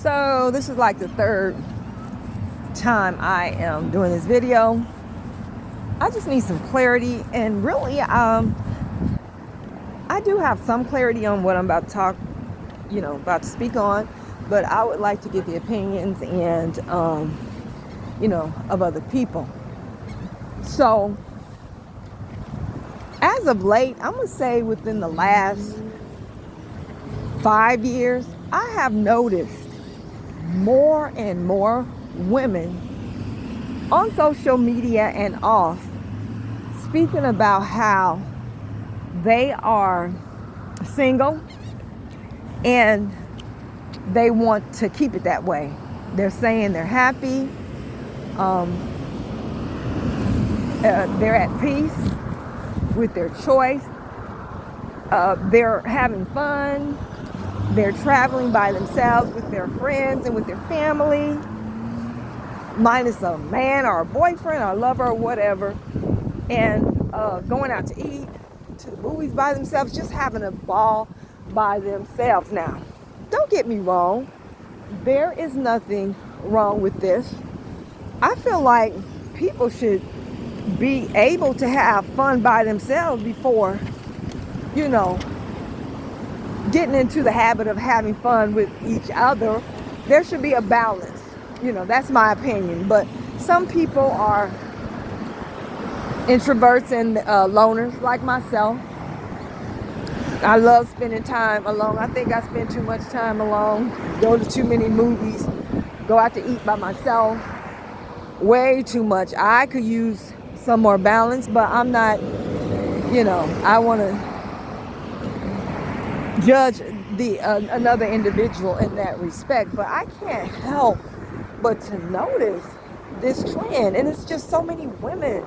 So this is like the third time I am doing this video. I just need some clarity, and really I do have some clarity on what I'm about to talk, about to speak on, but I would like to get the opinions and of other people. So as of late, I'm gonna say within the last 5 years, I have noticed more and more women on social media and off speaking about how they are single and they want to keep it that way. They're saying they're happy, they're at peace with their choice, they're having fun, they're traveling by themselves with their friends and with their family, minus a man or a boyfriend or a lover or whatever, and going out to eat, to the movies by themselves, just having a ball by themselves. Now, don't get me wrong, there is nothing wrong with this. I feel like people should be able to have fun by themselves before, getting into the habit of having fun with each other. There should be a balance. That's my opinion. But some people are introverts and loners like myself. I love spending time alone. I think I spend too much time alone, go to too many movies, go out to eat by myself, way too much. I could use some more balance, but I'm not, I want to judge another individual in that respect, but I can't help but to notice this trend, and it's just so many women.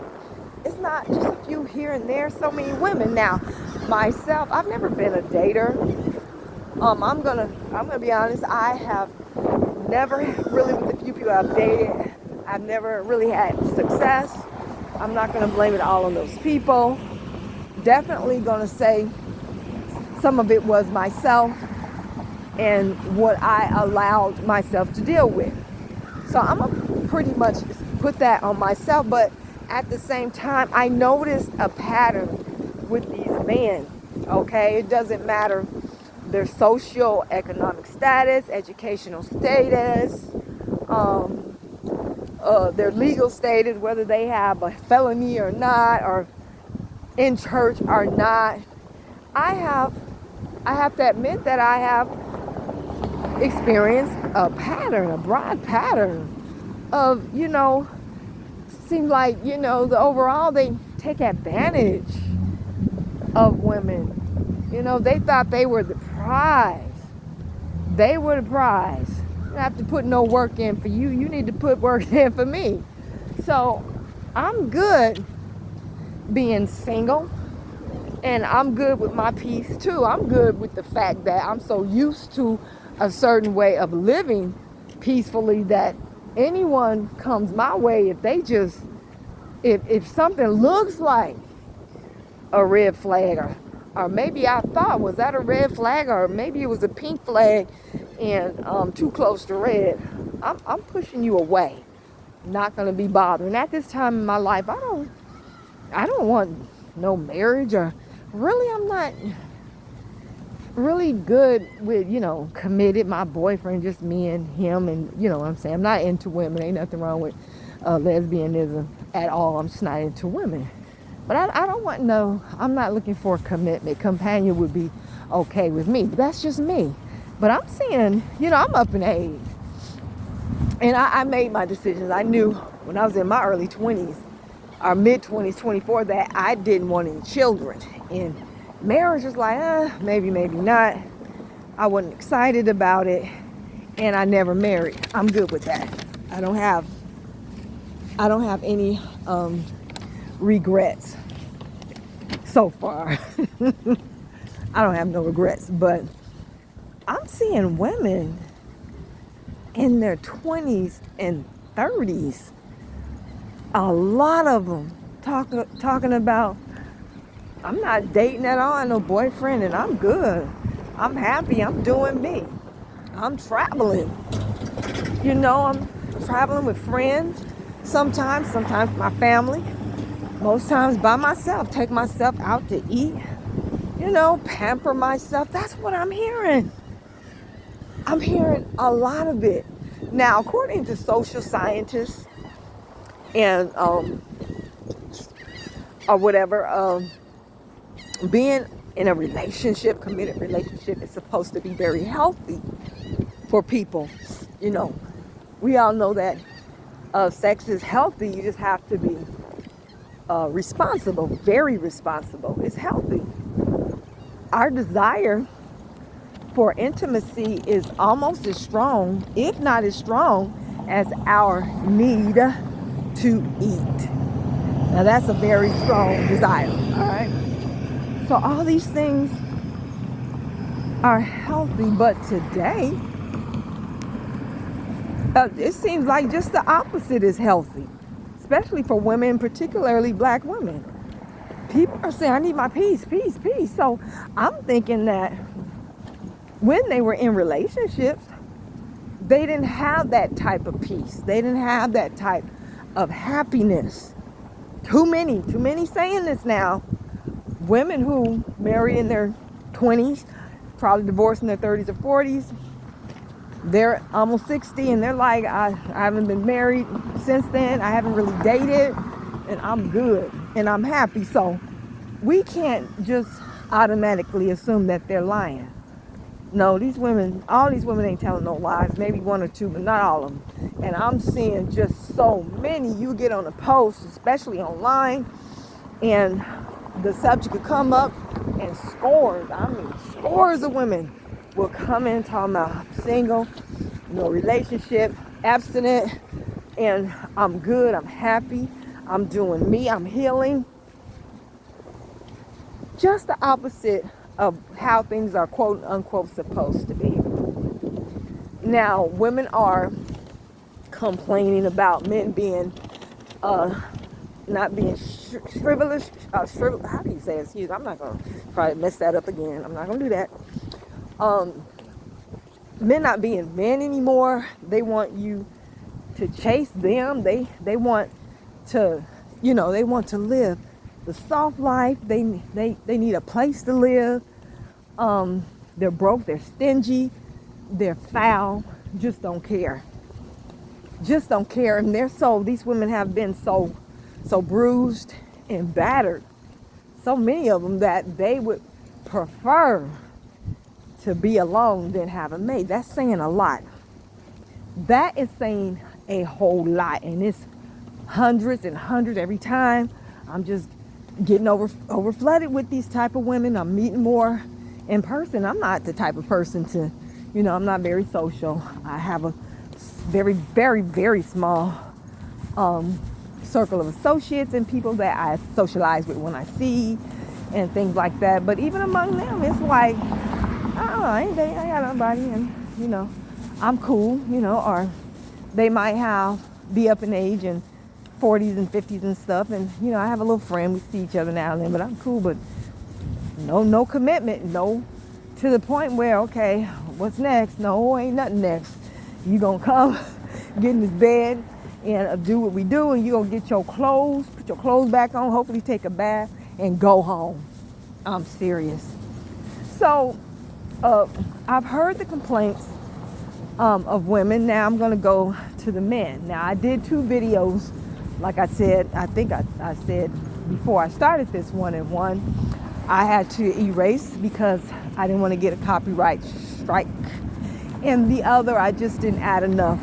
It's not just a few here and there, so many women. Now, myself, I've never been a dater. I'm gonna be honest, I have never really, with the few people I've dated, I've never really had success. I'm not gonna blame it all on those people. Definitely gonna say some of it was myself and what I allowed myself to deal with. So I'm gonna pretty much put that on myself, but at the same time, I noticed a pattern with these men, okay? It doesn't matter their social, economic status, educational status, their legal status, whether they have a felony or not, or in church or not. I have to admit that I have experienced a pattern, a broad pattern of, seems like, the overall they take advantage of women. They thought they were the prize. They were the prize. You don't have to put no work in for you. You need to put work in for me. So I'm good being single, and I'm good with my peace too. I'm good with the fact that I'm so used to a certain way of living peacefully that anyone comes my way, if something looks like a red flag, or maybe I thought, was that a red flag, or maybe it was a pink flag and too close to red, I'm pushing you away. Not gonna be bothering. At this time in my life, I don't want no marriage, or really I'm not really good with, committed. My boyfriend, just me and him, and what I'm saying, I'm not into women. Ain't nothing wrong with lesbianism at all. I'm just not into women. But I don't want I'm not looking for a commitment. Companion would be okay with me, but that's just me. But I'm seeing, I'm up in age, and I made my decisions. I knew when I was in my early 20s or mid 20s, 24, that I didn't want any children, and marriage was like, maybe not. I wasn't excited about it, and I never married. I'm good with that. I don't have any regrets so far. I don't have no regrets, but I'm seeing women in their 20s and 30s, a lot of them talking about, I'm not dating at all, I have no boyfriend, and I'm good. I'm happy, I'm doing me. I'm traveling. You know, I'm traveling with friends, sometimes my family, most times by myself, take myself out to eat, you know, pamper myself. That's what I'm hearing. I'm hearing a lot of it. Now, according to social scientists and or whatever, being in a relationship, committed relationship, is supposed to be very healthy for people. You know, we all know that sex is healthy. You just have to be responsible, very responsible. It's healthy. Our desire for intimacy is almost as strong, if not as strong, as our need to eat. Now that's a very strong desire, all right? So all these things are healthy, but today, it seems like just the opposite is healthy, especially for women, particularly black women. People are saying, I need my peace, peace, peace. So I'm thinking that when they were in relationships, they didn't have that type of peace. They didn't have that type of happiness. Too many saying this now. Women who marry in their 20s, probably divorced in their 30s or 40s, they're almost 60 and they're like, I haven't been married since then. I haven't really dated and I'm good and I'm happy. So we can't just automatically assume that they're lying. No, these women, all these women ain't telling no lies. Maybe one or two, but not all of them. And I'm seeing just so many. You get on a post, especially online, and the subject could come up and scores, I mean scores of women will come in talking about I'm single, no relationship, abstinent, and I'm good, I'm happy, I'm doing me, I'm healing. Just the opposite of how things are quote unquote supposed to be. Now, women are complaining about men being not being frivolous. How do you say it? Excuse me, I'm not going to probably mess that up again. I'm not going to do that. Men not being men anymore. They want you to chase them. They want to, you know, they want to live the soft life. They need a place to live. They're broke. They're stingy. They're foul. Just don't care. Just don't care. And these women have been so bruised and battered, so many of them, that they would prefer to be alone than have a mate. That's saying a lot. That is saying a whole lot, and it's hundreds and hundreds every time. I'm just getting over flooded with these type of women. I'm meeting more in person. I'm not the type of person to, you know, I'm not very social. I have a very, very, very small circle of associates and people that I socialize with when I see and things like that. But even among them, it's like, I don't know, I ain't got nobody, and you know, I'm cool, you know. Or they might be up in age and 40s and 50s and stuff, and you know, I have a little friend, we see each other now and then, but I'm cool. But no commitment, no, to the point where, okay, what's next? No, ain't nothing next. You gonna come get in this bed and do what we do, and you gonna get your clothes, put your clothes back on, hopefully take a bath and go home. I'm serious. So I've heard the complaints of women. Now I'm gonna go to the men. Now I did 2 videos, like I said, I think I said before I started this one, and one I had to erase because I didn't want to get a copyright strike, and the other I just didn't add enough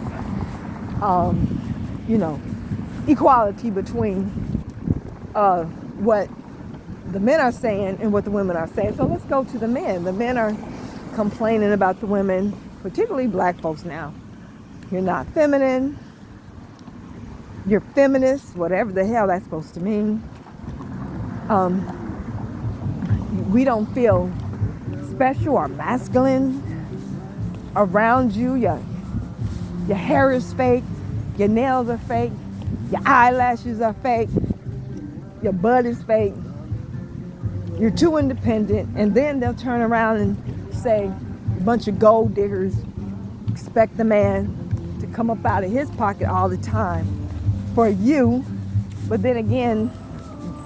you know, equality between what the men are saying and what the women are saying. So let's go to the men. The men are complaining about the women, particularly black folks now. You're not feminine. You're feminist, whatever the hell that's supposed to mean. We don't feel special or masculine around you. Your hair is fake. Your nails are fake. Your eyelashes are fake. Your butt is fake. You're too independent. And then they'll turn around and say, a bunch of gold diggers expect the man to come up out of his pocket all the time for you. But then again,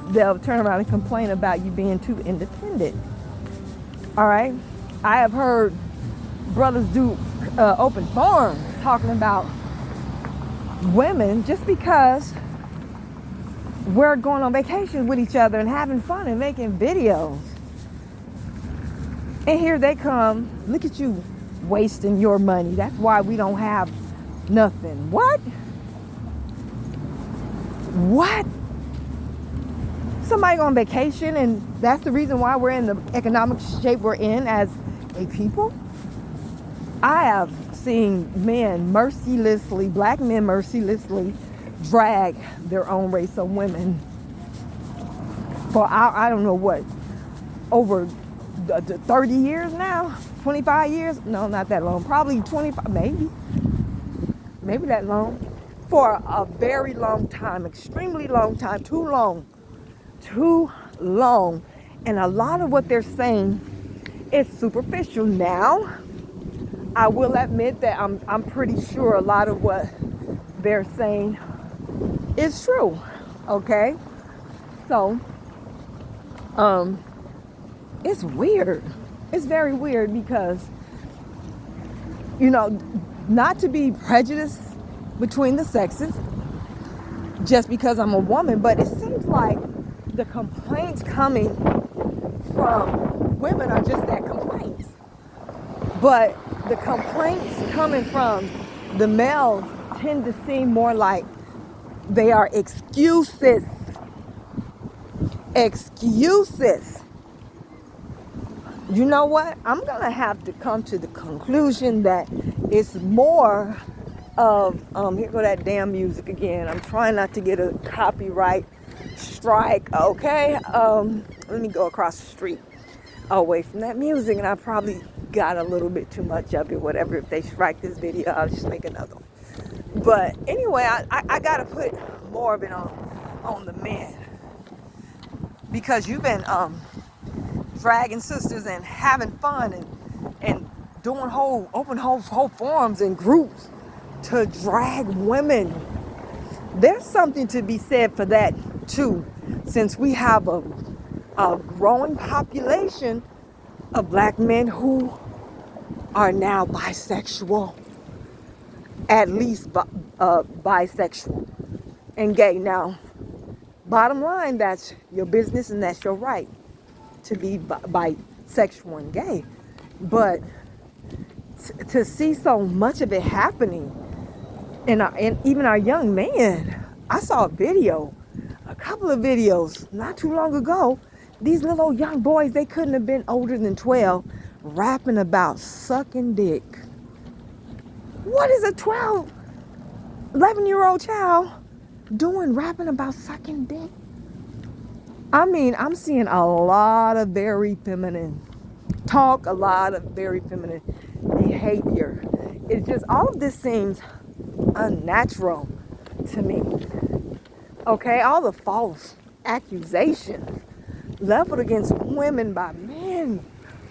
they'll turn around and complain about you being too independent. All right? I have heard brothers do open forums talking about women just because we're going on vacation with each other and having fun and making videos. And here they come, look at you wasting your money. That's why we don't have nothing. What? What? Somebody on vacation and that's the reason why we're in the economic shape we're in as a people? I have seen men mercilessly, black men mercilessly drag their own race of women for I don't know what, over 30 years now, 25 years, no, not that long, probably 25, maybe that long, for a very long time, extremely long time, too long, and a lot of what they're saying is superficial. Now I will admit that I'm pretty sure a lot of what they're saying is true. Okay, so it's weird. It's very weird because, you know, not to be prejudiced between the sexes just because I'm a woman, but it seems like the complaints coming from women are just that, complaints. But the complaints coming from the males tend to seem more like they are excuses. Excuses. You know what? I'm going to have to come to the conclusion that it's more of, here go that damn music again. I'm trying not to get a copyright strike, okay? Let me go across the street away from that music, and I probably got a little bit too much of it, whatever. If they strike this video, I'll just make another one. But anyway, I got to put more of it on the men, because you've been dragging sisters and having fun and doing whole forums and groups to drag women. There's something to be said for that too, since we have a growing population of black men who are now bisexual, at least bisexual and gay. Now, bottom line, that's your business and that's your right to be bisexual and gay. But to see so much of it happening and even our young men, I saw a couple of videos not too long ago. These little young boys, they couldn't have been older than 12, rapping about sucking dick. What is a 11-year-old child doing, rapping about sucking dick? I mean, I'm seeing a lot of very feminine talk, a lot of very feminine behavior. It's just, all of this seems unnatural to me. Okay, all the false accusations leveled against women by men.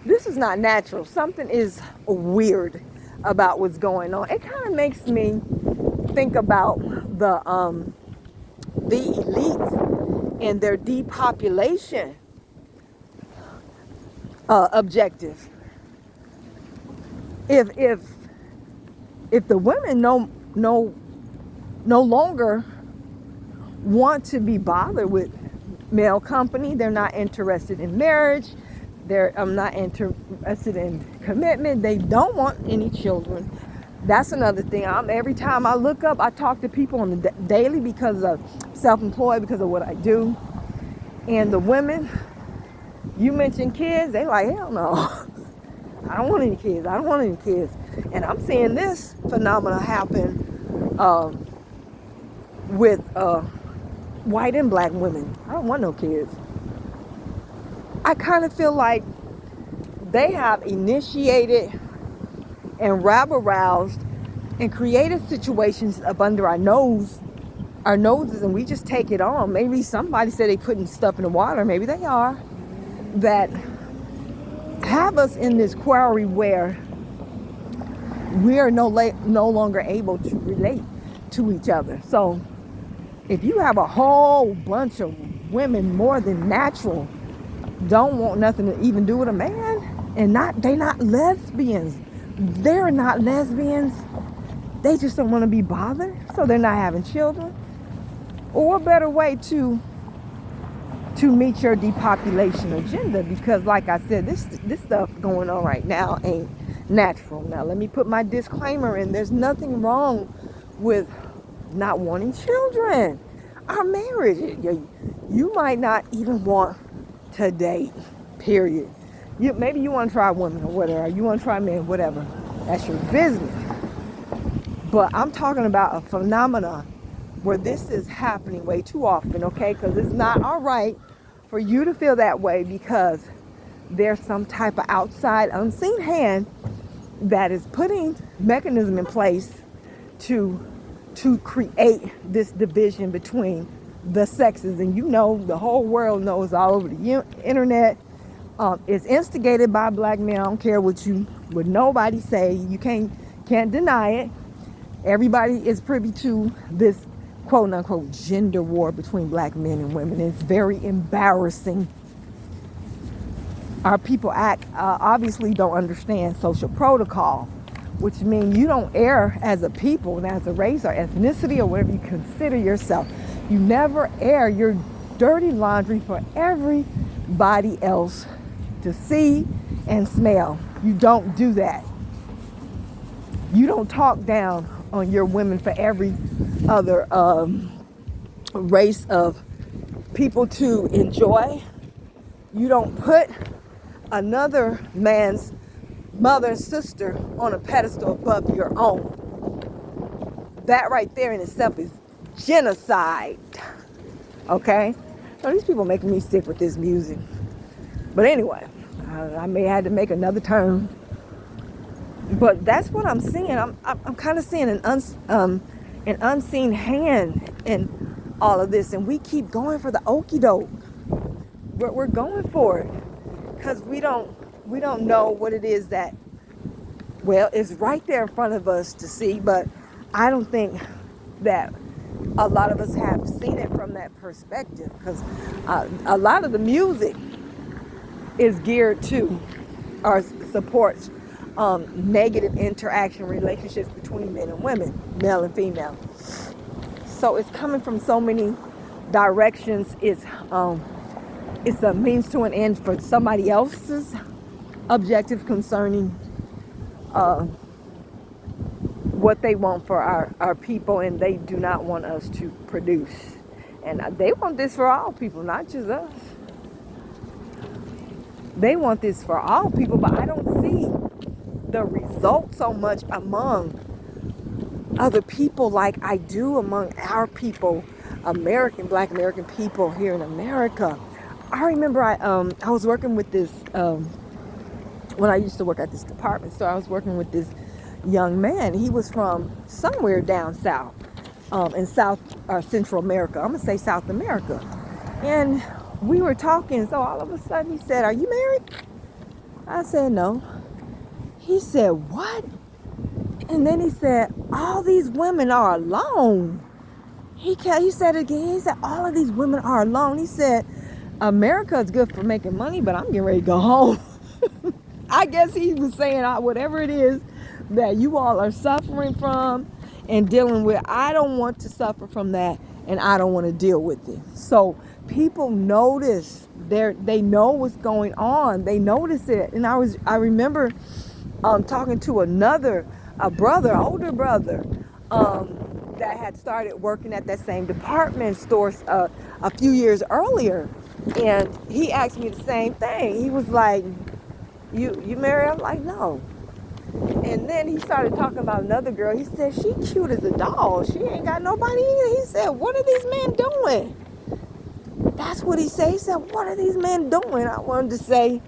This is not natural. Something is weird about what's going on. It kind of makes me think about the elite and their depopulation objective. If the women no longer want to be bothered with male company, they're not interested in marriage, they're not interested in commitment, they don't want any children. That's another thing. Every time I look up, I talk to people on the daily because of self-employed, because of what I do. And the women, you mention kids, they like, hell no. I don't want any kids. I don't want any kids. And I'm seeing this phenomena happen with white and black women. I don't want no kids. I kind of feel like they have initiated and rabble-roused and created situations up under our noses, and we just take it on. Maybe somebody said they putting stuff in the water, maybe they are, that have us in this quarry where we are no longer able to relate to each other. So if you have a whole bunch of women more than natural, don't want nothing to even do with a man, and they not lesbians. They're not lesbians. They just don't want to be bothered, so they're not having children. Or what better way to meet your depopulation agenda? Because like I said, this stuff going on right now ain't natural. Now let me put my disclaimer in. There's nothing wrong with not wanting children. Our marriage, you might not even want to date, period. Maybe you want to try women or whatever, you want to try men, whatever. That's your business. But I'm talking about a phenomenon where this is happening way too often, okay? Because it's not all right for you to feel that way because there's some type of outside unseen hand that is putting mechanism in place to create this division between the sexes. And you know, the whole world knows, all over the internet, it's instigated by black men. I don't care what nobody say. You can't deny it. Everybody is privy to this quote unquote gender war between black men and women. It's very embarrassing. Our people obviously don't understand social protocol, which means you don't air as a people and as a race or ethnicity or whatever you consider yourself. You never air your dirty laundry for everybody else to see and smell. You don't do that. You don't talk down on your women for every other race of people to enjoy. You don't put another man's mother and sister on a pedestal above your own. That right there in itself is genocide. Okay? So these people making me sick with this music. But anyway, I may have to make another turn. But that's what I'm seeing. I'm kind of seeing an unseen hand in all of this, and we keep going for the okie doke. We're going for it because we don't know what it is that, well, it's right there in front of us to see. But I don't think that a lot of us have seen it from that perspective, because a lot of the music is geared to or supports negative interaction relationships between men and women, male and female. So it's coming from so many directions. It's a means to an end for somebody else's objective concerning what they want for our people, and they do not want us to produce. And they want this for all people, not just us. They want this for all people, but I don't see the result so much among other people like I do among our people, Black American people here in America. I remember I was working with this, when I used to work at this department store, I was working with this young man. He was from somewhere down south, in South or Central America. I'm gonna say South America. And we were talking, so all of a sudden he said, "Are you married?" I said, "No." He said, "What?" And then he said, "All these women are alone." He said it again. He said, "All of these women are alone." He said, "America is good for making money, but I'm getting ready to go home." I guess he was saying whatever it is that you all are suffering from and dealing with, I don't want to suffer from that, and I don't want to deal with it. So people notice, they know what's going on. They notice it. And I remember talking to older brother, that had started working at that same department store a few years earlier, and he asked me the same thing. He was like, "You married?" I'm like, "No." And then he started talking about another girl. He said, "She cute as a doll. She ain't got nobody either." He said, "What are these men doing?" That's what he said. He said, "What are these men doing?" I wanted to say,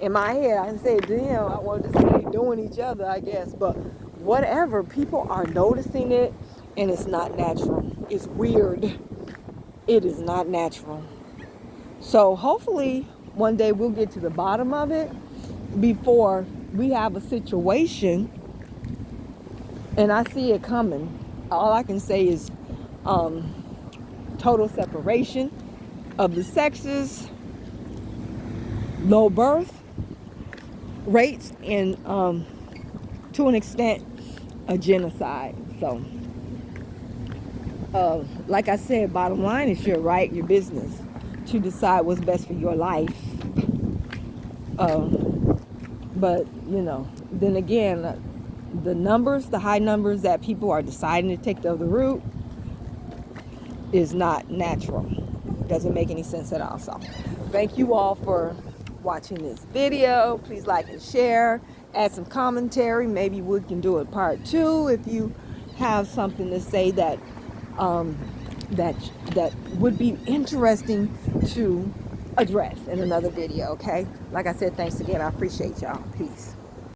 in my head, I said, "Damn," I wanted to say doing each other, I guess. But whatever, people are noticing it, and it's not natural. It's weird. It is not natural. So hopefully one day we'll get to the bottom of it before we have a situation And I see it coming. All I can say is total separation of the sexes, low birth rates, and to an extent, a genocide. So, like I said, bottom line is your right, your business to decide what's best for your life. But, you know, then again, the numbers, the high numbers that people are deciding to take the other route is not natural. Doesn't make any sense at all. So, thank you all for watching this video. Please like and share. Add some commentary. Maybe we can do a part 2 if you have something to say that that would be interesting to address in another video. Okay, like I said, thanks again. I appreciate y'all. Peace.